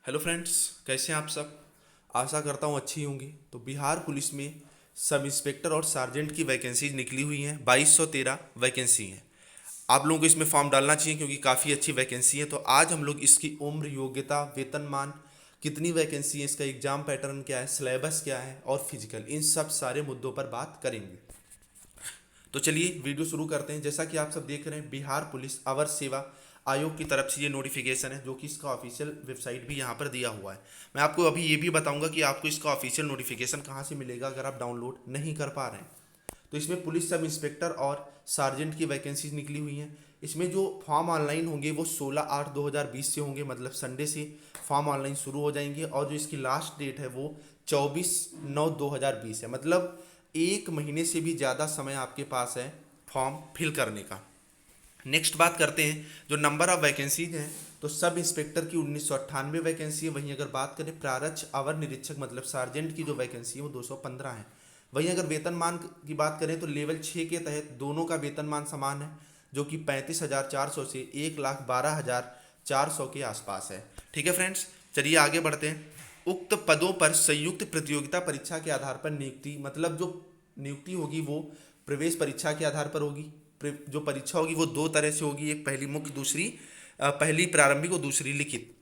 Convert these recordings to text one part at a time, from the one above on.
Hello friends, कैसे हैं आप सब। आशा करता हूँ अच्छी होंगी। तो बिहार पुलिस में सब इंस्पेक्टर और सार्जेंट की वैकेंसीज निकली हुई हैं। 2213 वैकेंसी हैं। आप लोगों को इसमें फॉर्म डालना चाहिए क्योंकि काफ़ी अच्छी वैकेंसी है। तो आज हम लोग इसकी उम्र, योग्यता, वेतनमान, कितनी वैकेंसी है, इसका एग्जाम पैटर्न क्या है, सिलेबस क्या है और फिजिकल, इन सब सारे मुद्दों पर बात करेंगे। तो चलिए वीडियो शुरू करते हैं। जैसा कि आप सब देख रहे हैं, बिहार पुलिस अवर सेवा आयोग की तरफ से ये नोटिफिकेशन है, जो कि इसका ऑफिशियल वेबसाइट भी यहाँ पर दिया हुआ है। मैं आपको अभी ये भी बताऊंगा कि आपको इसका ऑफिशियल नोटिफिकेशन कहाँ से मिलेगा अगर आप डाउनलोड नहीं कर पा रहे हैं। तो इसमें पुलिस सब इंस्पेक्टर और सार्जेंट की वैकेंसीज निकली हुई हैं। इसमें जो फॉर्म ऑनलाइन होंगे वो 16/8/2020 से होंगे, मतलब संडे से फॉर्म ऑनलाइन शुरू हो जाएंगे। और जो इसकी लास्ट डेट है वो 24/9/2020 है, मतलब एक महीने से भी ज़्यादा समय आपके पास है फॉर्म फिल करने का। नेक्स्ट बात करते हैं जो नंबर ऑफ वैकेंसीज हैं। तो सब इंस्पेक्टर की 1998 वैकेंसी है। वहीं अगर बात करें प्रारक्ष अवर निरीक्षक मतलब सार्जेंट की जो वैकेंसी है वो 215 है। वहीं अगर वेतनमान की बात करें तो लेवल 6 के तहत दोनों का वेतनमान समान है, जो कि 35,400 से 1,12,400 के आसपास है। ठीक है फ्रेंड्स, चलिए आगे बढ़ते हैं। उक्त पदों पर संयुक्त प्रतियोगिता परीक्षा के आधार पर नियुक्ति, मतलब जो नियुक्ति होगी वो प्रवेश परीक्षा के आधार पर होगी। जो परीक्षा होगी वो दो तरह से होगी, एक पहली मुख्य, दूसरी पहली प्रारंभिक और दूसरी लिखित।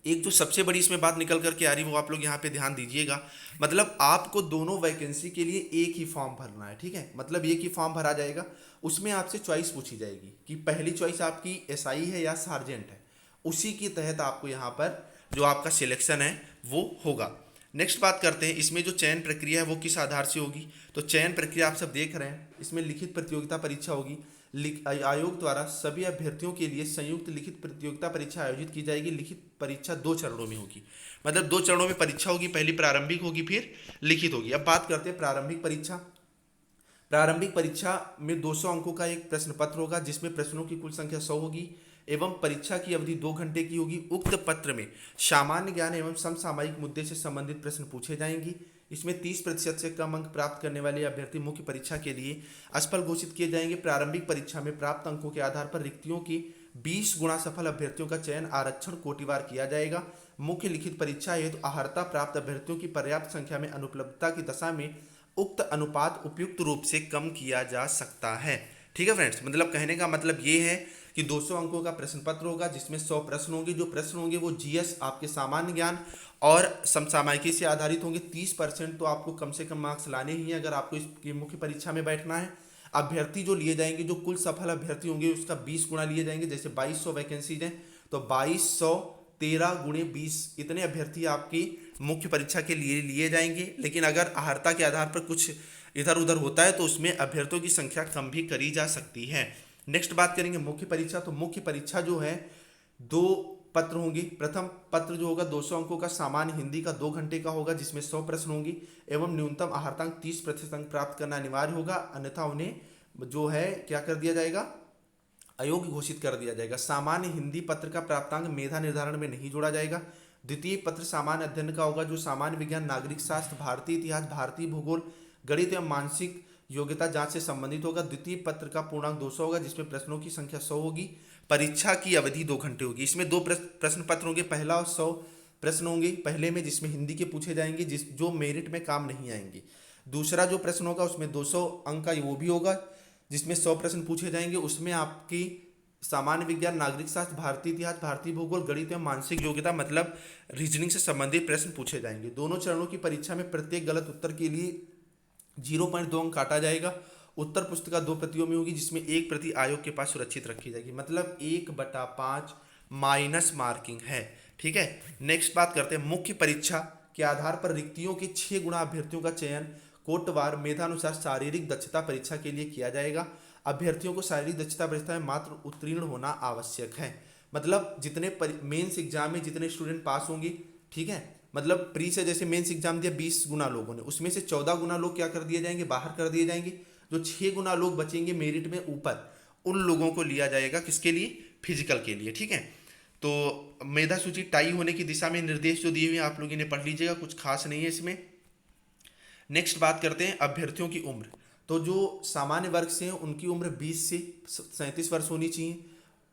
एक जो सबसे बड़ी इसमें बात निकल करके आ रही वो आप लोग यहाँ पे ध्यान दीजिएगा। मतलब आपको दोनों वैकेंसी के लिए एक ही फॉर्म भरना है। ठीक है, मतलब एक ही फॉर्म भरा जाएगा। उसमें आपसे चॉइस पूछी जाएगी कि पहली चॉइस आपकी एसआई है या सार्जेंट है। उसी के तहत आपको यहाँ पर जो आपका सिलेक्शन है वो होगा। नेक्स्ट बात करते हैं, इसमें जो चयन प्रक्रिया है वो किस आधार से होगी। तो चयन प्रक्रिया आप सब देख रहे हैं, इसमें लिखित प्रतियोगिता परीक्षा होगी। आयोग द्वारा सभी अभ्यर्थियों के लिए संयुक्त लिखित प्रतियोगिता परीक्षा आयोजित की जाएगी। लिखित परीक्षा 2 चरणों में होगी, मतलब 2 चरणों में परीक्षा होगी। पहली प्रारंभिक होगी, फिर लिखित होगी। अब बात करते हैं प्रारंभिक परीक्षा। प्रारंभिक परीक्षा में 200 अंकों का एक प्रश्न पत्र होगा, जिसमें प्रश्नों की कुल संख्या 100 होगी एवं परीक्षा की अवधि 2 घंटे की होगी। उक्त पत्र में सामान्य ज्ञान एवं समसामयिक मुद्दे से संबंधित प्रश्न पूछे जाएंगे। इसमें 30% से कम अंक प्राप्त करने वाले अभ्यर्थी मुख्य परीक्षा के लिए असफल घोषित किए जाएंगे। प्रारंभिक परीक्षा में प्राप्त अंकों के आधार पर रिक्तियों की 20 गुणा सफल अभ्यर्थियों का चयन आरक्षण कोटिवार किया जाएगा। मुख्य लिखित परीक्षा हेतु अहर्ता प्राप्त अभ्यर्थियों की पर्याप्त संख्या में अनुपलब्धता की दशा में उक्त अनुपात उपयुक्त रूप से कम किया जा सकता है। ठीक है फ्रेंड्स, मतलब कहने का मतलब ये है कि 200 अंकों का प्रश्न पत्र होगा, जिसमें 100 प्रश्न होंगे। जो प्रश्न होंगे वो जीएस, आपके सामान्य ज्ञान और समसामयिकी से आधारित होंगे। 30% तो आपको कम से कम मार्क्स लाने ही हैं अगर आपको इस मुख्य परीक्षा में बैठना है। अभ्यर्थी जो लिए जाएंगे, जो कुल सफल अभ्यर्थी होंगे उसका 20 गुना लिए जाएंगे। जैसे 2200 वैकेंसीज हैं तो 2200 13 × 20 इतने अभ्यर्थी आपकी मुख्य परीक्षा के लिए लिए जाएंगे। लेकिन अगर अहर्ता के आधार पर कुछ इधर उधर होता है तो उसमें अभ्यर्थियों की संख्या कम भी करी जा सकती है। नेक्स्ट बात करेंगे मुख्य परीक्षा। तो मुख्य परीक्षा जो है 2 पत्र होंगे। प्रथम पत्र जो होगा 200 अंकों का सामान्य हिंदी का 2 घंटे का होगा, जिसमें 100 प्रश्न होंगे एवं न्यूनतम अहर्तांक 30% अंक प्राप्त करना अनिवार्य होगा, अन्यथा उन्हें जो है क्या कर दिया जाएगा, अयोग्य घोषित कर दिया जाएगा। सामान्य हिंदी पत्र का प्राप्तांक मेधा निर्धारण में नहीं जोड़ा जाएगा। द्वितीय पत्र सामान्य अध्ययन का होगा, जो सामान्य विज्ञान, नागरिक शास्त्र, भारतीय इतिहास, भारतीय भूगोल, गणित एवं मानसिक योग्यता जांच से संबंधित होगा। द्वितीय पत्र का पूर्णांक 200 होगा, जिसमें प्रश्नों की संख्या 100 होगी। परीक्षा की अवधि 2 घंटे होगी। इसमें दो प्रश्न पत्र होंगे, पहला और 100 प्रश्न होंगे पहले में, जिसमें हिंदी के पूछे जाएंगे, जो मेरिट में काम नहीं आएंगे। दूसरा जो प्रश्न होगा उसमें 200 अंक का वो भी होगा, जिसमें 100 प्रश्न पूछे जाएंगे। उसमें आपकी सामान्य विज्ञान, नागरिक शास्त्र, भारतीय इतिहास, भारतीय भूगोल, गणित एवं मानसिक योग्यता मतलब रीजनिंग से संबंधित प्रश्न पूछे जाएंगे। दोनों चरणों की परीक्षा में प्रत्येक गलत उत्तर के लिए 0.2 अंक काटा जाएगा। उत्तर पुस्तिका 2 प्रतियों में होगी, जिसमें 1 प्रति आयोग के पास सुरक्षित रखी जाएगी, मतलब 1/5 माइनस मार्किंग है। ठीक है, नेक्स्ट बात करते हैं मुख्य परीक्षा के आधार पर रिक्तियों के 6 गुणा अभ्यर्थियों का चयन कोटवार मेधानुसार शारीरिक दक्षता परीक्षा के लिए किया जाएगा। अभ्यर्थियों को शारीरिक दक्षता परीक्षा में मात्र उत्तीर्ण होना आवश्यक है। मतलब जितने मेंस एग्जाम में जितने स्टूडेंट पास होंगे, ठीक है, मतलब प्री से जैसे मेंस एग्जाम दिया 20 गुना लोगों ने, उसमें से 14 गुना लोग क्या कर दिए जाएंगे, बाहर कर दिए जाएंगे। जो 6 गुना लोग बचेंगे मेरिट में ऊपर, उन लोगों को लिया जाएगा किसके लिए, फिजिकल के लिए। ठीक है, तो मेधा सूची टाई होने की दिशा में निर्देश जो दिए हुए हैं आप लोग इन्हें पढ़ लीजिएगा, कुछ खास नहीं है इसमें। नेक्स्ट बात करते हैं अभ्यर्थियों की उम्र। तो जो सामान्य वर्ग से हैं उनकी उम्र 20 से 37 वर्ष होनी चाहिए।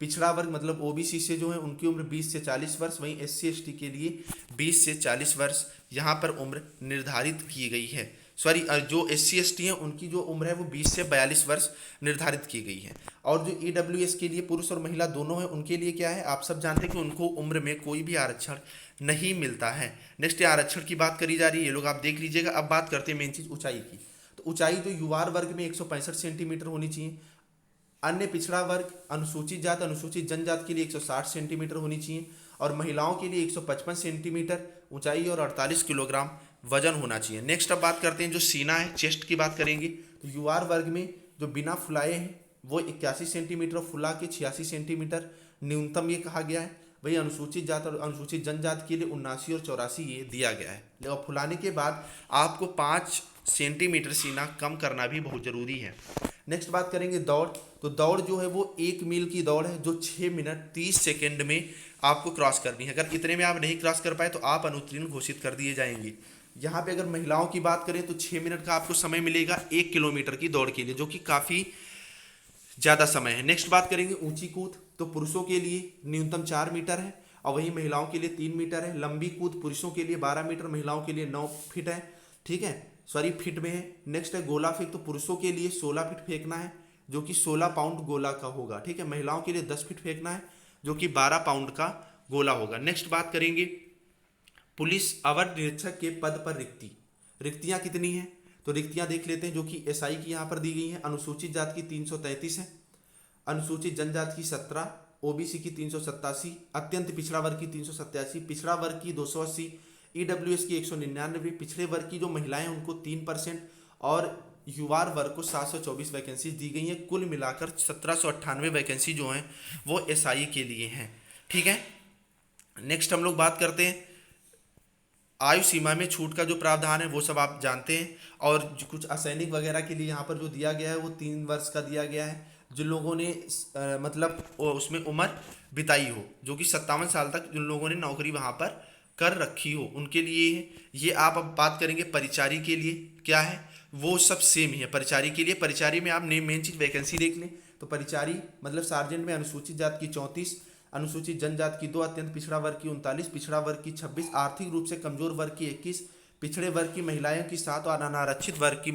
पिछड़ा वर्ग मतलब ओबीसी से जो है उनकी उम्र 20 से 40 वर्ष, वहीं एससी एसटी के लिए 20 से 40 वर्ष यहाँ पर उम्र निर्धारित की गई है। सॉरी, जो एससी एसटी हैं उनकी जो उम्र है वो 20 से 42 वर्ष निर्धारित की गई है। और जो ईडब्ल्यूएस के लिए पुरुष और महिला दोनों हैं उनके लिए क्या है, आप सब जानते हैं कि उनको उम्र में कोई भी आरक्षण नहीं मिलता है। नेक्स्ट आरक्षण की बात करी जा रही है, ये लोग आप देख लीजिएगा। अब बात करते हैं मेन चीज़ ऊंचाई की। तो ऊंचाई जो युवा वर्ग में 165 सेंटीमीटर होनी चाहिए, अन्य पिछड़ा वर्ग अनुसूचित जात अनुसूचित जनजात के लिए 160 सेंटीमीटर होनी चाहिए, और महिलाओं के लिए 155 सेंटीमीटर ऊंचाई और 48 किलोग्राम वजन होना चाहिए। नेक्स्ट अब बात करते हैं जो सीना है, चेस्ट की बात करेंगे। तो युवा वर्ग में जो बिना फुलाए हैं वो 81 सेंटीमीटर, फुला के 86 सेंटीमीटर न्यूनतम ये कहा गया है। वही अनुसूचित जात और अनुसूचित जनजात के लिए 79 और 84 ये दिया गया है। और फुलाने के बाद आपको 5 सेंटीमीटर सीना कम करना भी बहुत ज़रूरी है। नेक्स्ट बात करेंगे दौड़। तो दौड़ जो है वो 1 मील की दौड़ है जो 6 मिनट 30 सेकेंड में आपको क्रॉस करनी है। अगर इतने में आप नहीं क्रॉस कर पाए तो आप अनुत्तीर्ण घोषित कर दिए जाएंगे। यहाँ पे अगर महिलाओं की बात करें तो 6 मिनट का आपको समय मिलेगा 1 किलोमीटर की दौड़ के लिए, जो कि काफ़ी ज़्यादा समय है। नेक्स्ट बात करेंगे ऊंची कूद। तो पुरुषों के लिए न्यूनतम 4 मीटर है और वहीं महिलाओं के लिए 3 मीटर है। लंबी कूद पुरुषों के लिए 12 मीटर, महिलाओं के लिए 9 फीट है। ठीक है, सॉरी फीट में है। नेक्स्ट है गोला फेंक। तो पुरुषों के लिए 16 फीट फेंकना है जो कि 16 पाउंड गोला का होगा। ठीक है, महिलाओं के लिए 10 फीट फेंकना है जो कि 12 पाउंड का गोला होगा। नेक्स्ट बात करेंगे पुलिस अवर निरीक्षक के पद पर रिक्तियां कितनी हैं। तो रिक्तियां देख लेते हैं जो कि एसआई की यहाँ पर दी गई हैं। अनुसूचित जात की 333 है, अनुसूचित जनजात की 17, ओबीसी की 387, अत्यंत पिछड़ा वर्ग की 387, पिछड़ा वर्ग की 280, ईडब्ल्यूएस की 199, पिछड़े वर्ग की जो महिलाएं हैं उनको 3% और युवा वर्ग को 724 वैकेंसी दी गई हैं। कुल मिलाकर 1798 वैकेंसी जो हैं वो एसआई के लिए हैं। ठीक है, नेक्स्ट हम लोग बात करते हैं आयु सीमा में छूट का जो प्रावधान है वो सब आप जानते हैं। और कुछ असैनिक वगैरह के लिए यहाँ पर जो दिया गया है वो 3 वर्ष का दिया गया है। जिन लोगों ने मतलब उसमें उम्र बिताई हो, जो कि 57 साल तक जिन लोगों ने नौकरी वहाँ पर कर रखी हो उनके लिए है ये। आप अब बात करेंगे परिचारी के लिए क्या है, वो सब सेम ही है। परिचारी के लिए, परिचारी में आप मेन चीज़ वैकेंसी देख लें। तो परिचारी मतलब सार्जेंट में अनुसूचित जात की 34, अनुसूचित जनजात की 2, अत्यंत पिछड़ा वर्ग की 39, पिछड़ा वर्ग की 26, आर्थिक रूप से कमजोर वर्ग की 21, पिछड़े वर्ग की महिलाओं की 7 और अनारक्षित वर्ग की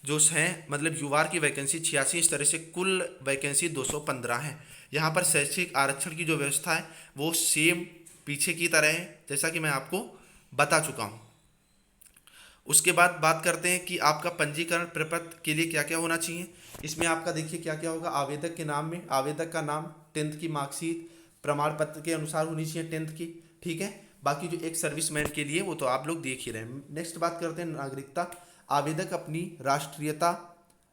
जो हैं मतलब युवा की वैकेंसी 86। इस तरह से कुल वैकेंसी 215 है। यहाँ पर शैक्षिक आरक्षण की जो व्यवस्था है वो सेम पीछे की तरह है जैसा कि मैं आपको बता चुका हूँ। उसके बाद बात करते हैं कि आपका पंजीकरण प्रपत्र के लिए क्या क्या होना चाहिए। इसमें आपका देखिए क्या क्या होगा। आवेदक के नाम में आवेदक का नाम, 10th की मार्कशीट प्रमाण पत्र के अनुसार होनी चाहिए 10th की। ठीक है, बाकी जो एक सर्विसमैन के लिए वो तो आप लोग देख ही रहे हैं। नेक्स्ट बात करते हैं नागरिकता। आवेदक अपनी राष्ट्रीयता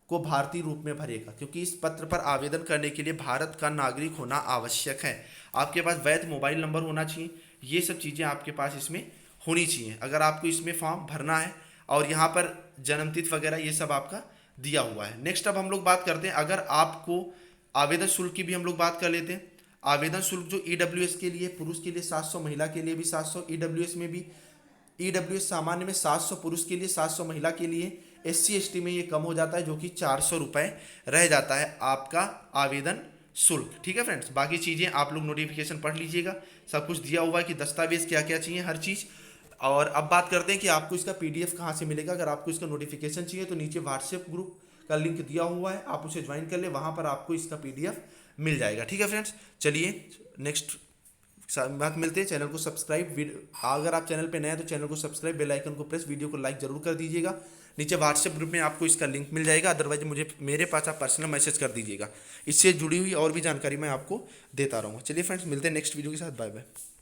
को भारतीय रूप में भरेगा क्योंकि इस पत्र पर आवेदन करने के लिए भारत का नागरिक होना आवश्यक है। आपके पास वैध मोबाइल नंबर होना चाहिए। ये सब चीज़ें आपके पास इसमें होनी चाहिए अगर आपको इसमें फॉर्म भरना है। और यहाँ पर जन्मतिथि वगैरह ये सब आपका दिया हुआ है। नेक्स्ट अब हम लोग बात करते हैं अगर आपको आवेदन शुल्क की भी हम लोग बात कर लेते हैं। आवेदन शुल्क जो ईडब्ल्यूएस के लिए पुरुष के लिए 700, महिला के लिए भी 700। ईडब्ल्यूएस में भी ईडब्ल्यूएस सामान्य में 700 पुरुष के लिए, 700 महिला के लिए। एससी एसटी में ये कम हो जाता है जो कि 400 रुपये रह जाता है आपका आवेदन शुल्क। ठीक है फ्रेंड्स, बाकी चीज़ें आप लोग नोटिफिकेशन पढ़ लीजिएगा, सब कुछ दिया हुआ है कि दस्तावेज क्या क्या चाहिए हर चीज़। और अब बात करते हैं कि आपको इसका पीडीएफ कहाँ से मिलेगा। अगर आपको इसका नोटिफिकेशन चाहिए तो नीचे व्हाट्सएप ग्रुप का लिंक दिया हुआ है, आप उसे ज्वाइन कर ले, वहाँ पर आपको इसका पीडीएफ मिल जाएगा। ठीक है फ्रेंड्स, चलिए नेक्स्ट बात मिलते हैं। चैनल को सब्सक्राइब, अगर आप चैनल पे नए हैं तो चैनल को सब्सक्राइब, बेल आइकन को प्रेस, वीडियो को लाइक जरूर कर दीजिएगा। नीचे व्हाट्सएप ग्रुप में आपको इसका लिंक मिल जाएगा, अदरवाइज मुझे मेरे पास आप पर्सनल मैसेज कर दीजिएगा। इससे जुड़ी हुई और भी जानकारी मैं आपको देता रहूँगा। चलिए फ्रेंड्स, मिलते हैं नेक्स्ट वीडियो के साथ। Bye bye.